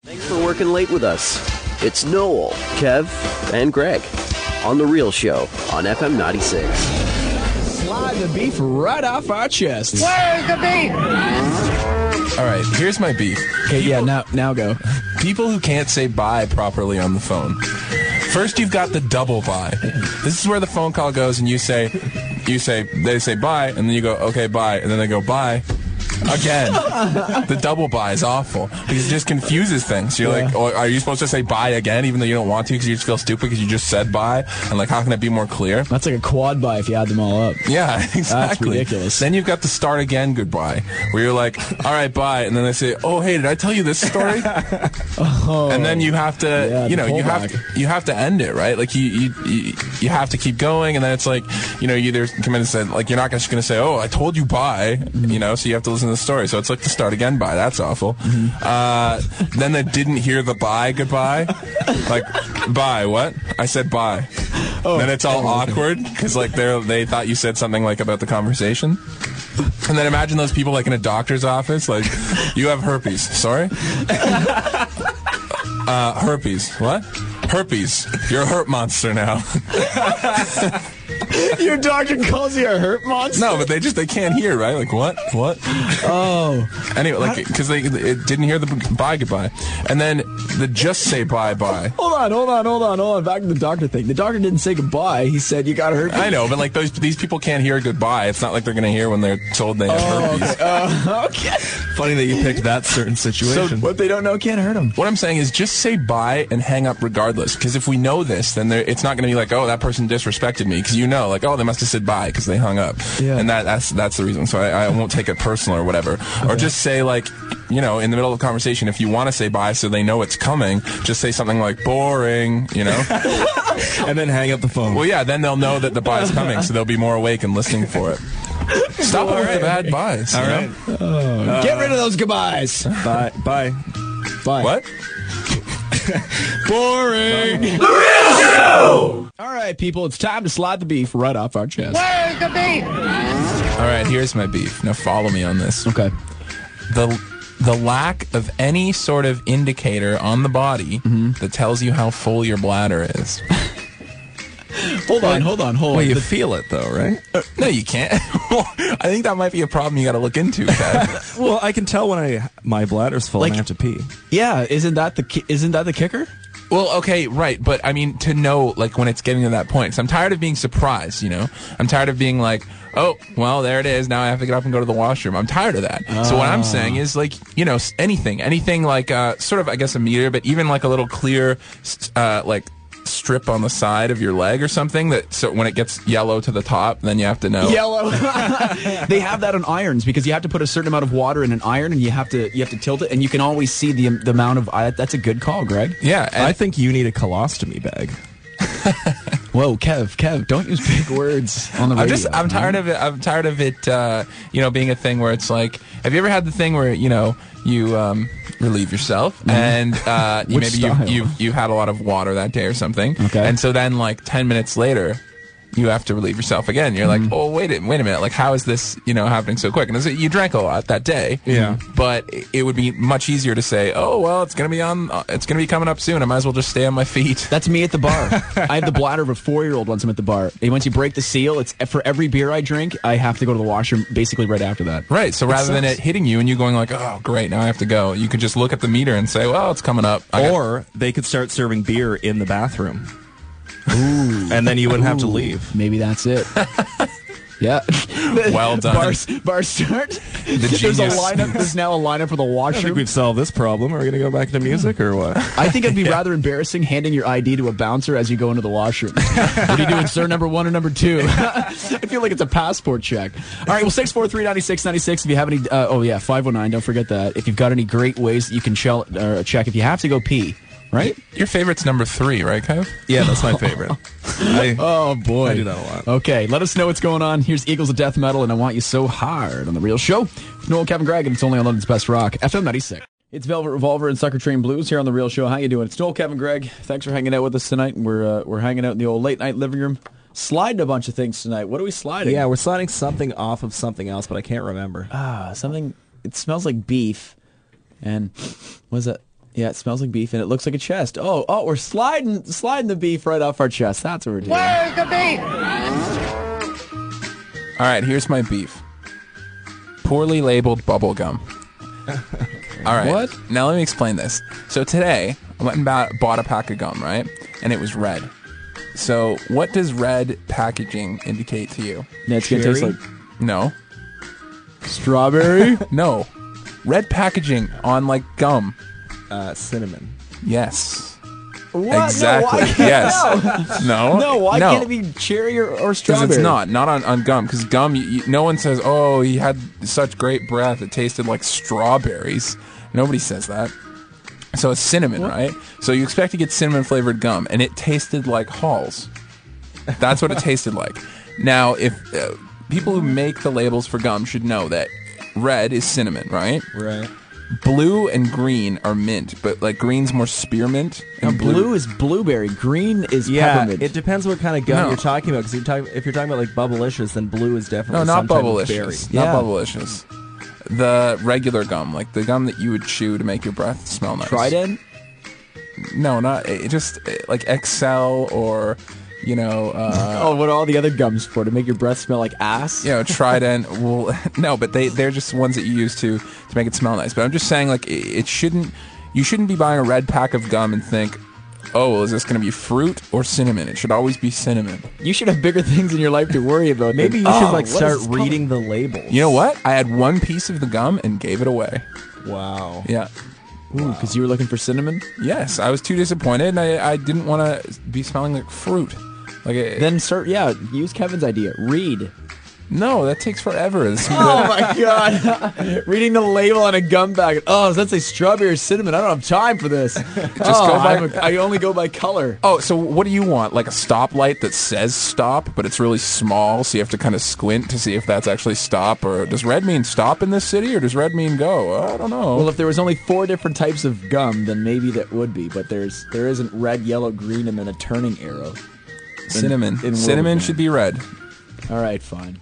Thanks for working late with us. It's Noel, Kev, and Greg on The Real Show on FM 96. Slide the beef right off our chests. Where's the beef? All right, here's my beef. Okay, yeah, now go. People who can't say bye properly on the phone. First, you've got the double bye. This is where the phone call goes, and they say bye, and then you go, okay, bye, and then they go bye. Again, the double bye is awful because it just confuses things. You're like, oh, are you supposed to say bye again even though you don't want to because you just feel stupid because you just said bye? And like, how can it be more clear? That's like a quad bye if you add them all up. Yeah, exactly. That's ridiculous. Then you've got the start again goodbye where you're like, all right, bye. And then they say, oh, hey, did I tell you this story? And then you have to, you have to end it, right? Like you have to keep going. And then it's like, you either come in and say, like, you're not just going to say, oh, I told you bye, so you have to listen to the story. So it's like the start again bye. That's awful. Then they didn't hear the bye goodbye. Like, bye, what? I said bye. Then it's all awkward because like they thought you said something like about the conversation. And then imagine those people like in a doctor's office, like, you have herpes. Sorry? Herpes. What? Herpes. You're a herp monster now. Your doctor calls you a herp monster? No, but they can't hear, right? Like, what? Oh. Anyway, like, because they didn't hear the bye goodbye. And then the just say bye. Hold on. Back to the doctor thing. The doctor didn't say goodbye. He said you got herpes. I know, but like these people can't hear goodbye. It's not like they're going to hear when they're told they have herpes. Okay. Funny that you picked that certain situation. So what they don't know can't hurt them. What I'm saying is just say bye and hang up regardless. Because if we know this, then it's not going to be like, oh, that person disrespected me. Because like, oh, they must have said bye because they hung up. Yeah. And that's the reason. So I won't take it personal or whatever. Okay. Or just say like, in the middle of a conversation, if you want to say bye so they know it's coming, just say something like boring, And then hang up the phone. Well, yeah, then they'll know that the bye is coming, so they'll be more awake and listening for it. Stop it with the bad byes. All right. Get rid of those goodbyes. Bye. What? Boring. The Real Show! All right, people, it's time to slide the beef right off our chest. Where's the beef? All right, here's my beef. Now follow me on this. Okay. The lack of any sort of indicator on the body that tells you how full your bladder is. Hold on. Well, you feel it, though, right? No, you can't. I think that might be a problem you got to look into, Kev. Well, I can tell when my bladder's full and I have to pee. Yeah, isn't that the kicker? Well, okay, right, but I mean, to know, like, when it's getting to that point. So I'm tired of being surprised, I'm tired of being like, oh, well, there it is. Now I have to get up and go to the washroom. I'm tired of that. So what I'm saying is, like, anything like, sort of, I guess, a meter, but even like a little clear, like, strip on the side of your leg or something so when it gets yellow to the top, then you have to know. Yellow. They have that on irons because you have to put a certain amount of water in an iron and you have to tilt it and you can always see the amount of. That's a good call, Greg. Yeah, I think you need a colostomy bag. Whoa, Kev, don't use big words on the radio. I'm tired of it. I'm tired of it. Being a thing where it's like, have you ever had the thing where you relieve yourself and you've had a lot of water that day or something, and so then like 10 minutes later you have to relieve yourself again. You're like, oh, wait a minute. Like, how is this, happening so quick? And you drank a lot that day. Yeah. But it would be much easier to say, oh, well, it's going to be coming up soon. I might as well just stay on my feet. That's me at the bar. I have the bladder of a 4-year-old once I'm at the bar. And once you break the seal, it's for every beer I drink, I have to go to the washroom basically right after that. Right. So rather than it hitting you and you going like, oh, great, now I have to go, you could just look at the meter and say, well, it's coming up. Or they could start serving beer in the bathroom. Ooh. And then you wouldn't have to leave. Maybe that's it. Yeah. Well done. Bar start. There's There's now a lineup for the I washroom. think we've solved this problem. Are we going to go back to music or what? I think it'd be rather embarrassing handing your ID to a bouncer as you go into the washroom. What are you doing, sir? Number 1 or number 2? I feel like it's a passport check. All right, well, 643-9696. If you have any, 519. Don't forget that. If you've got any great ways that you can check if you have to go pee. Right? Your favorite's number 3, right, Kev? Yeah, that's my favorite. Oh, boy. I do that a lot. Okay, let us know what's going on. Here's Eagles of Death Metal, and I Want You So Hard on The Real Show. Noel, Kevin, Greg, and it's only on London's Best Rock, FM 96. It's Velvet Revolver and Sucker Train Blues here on The Real Show. How you doing? It's Noel, Kevin, Greg. Thanks for hanging out with us tonight. We're hanging out in the old late-night living room. Sliding a bunch of things tonight. What are we sliding? Yeah, we're sliding something off of something else, but I can't remember. Something. It smells like beef. And what is that? Yeah, it smells like beef, and it looks like a chest. Oh, we're sliding the beef right off our chest. That's what we're doing. Where's the beef? All right, here's my beef. Poorly labeled bubble gum. All right. What? Now let me explain this. So today, I went and bought a pack of gum, right? And it was red. So what does red packaging indicate to you? Yeah, it's going to taste like No. strawberry. No. Red packaging on like gum. Cinnamon. Yes. What? Exactly. No, why? Yes. No. No, why can't it be cherry or Because strawberry? it's not on gum. Because gum, no one says, "Oh, he had such great breath; it tasted like strawberries." Nobody says that. So it's cinnamon, right? So you expect to get cinnamon flavored gum, and it tasted like Halls. That's what it tasted like. Now, if people who make the labels for gum should know that red is cinnamon, right? Right. Blue and green are mint, but like green's more spearmint, and Blue is blueberry. Green is Yeah, peppermint. it depends what kind of gum No. you're talking about. Because if you're talking about like Bubblicious, then blue is definitely No, not some type of berry. Bubblicious. Yeah. Not Bubblicious. The regular gum, like the gum that you would chew to make your breath smell nice. Trident? No, not just like XL or Oh, what are all the other gums for? To make your breath smell like ass? Trident. Well, no, but they're just ones that you use to make it smell nice. But I'm just saying, like, it shouldn't. You shouldn't be buying a red pack of gum and think, oh, well, is this going to be fruit or cinnamon? It should always be cinnamon. You should have bigger things in your life to worry about. Maybe you than, should "Oh, like what start is this reading the labels. You know what? I had one piece of the gum and gave it away. Wow. Yeah. Ooh, because you were looking for cinnamon? Yes, I was too disappointed, and I didn't want to be smelling like fruit. Then use Kevin's idea. Read. No, that takes forever. Oh my god. Reading the label on a gum bag. Oh, does that say strawberry or cinnamon? I don't have time for this. I only go by color. Oh, so what do you want? Like a stoplight that says stop, but it's really small, so you have to kind of squint to see if that's actually stop? Or does red mean stop in this city, or does red mean go? I don't know. Well, if there was only 4 different types of gum, then maybe that would be. But there isn't red, yellow, green, and then a turning arrow. Cinnamon. in Cinnamon World should be red. All right, fine.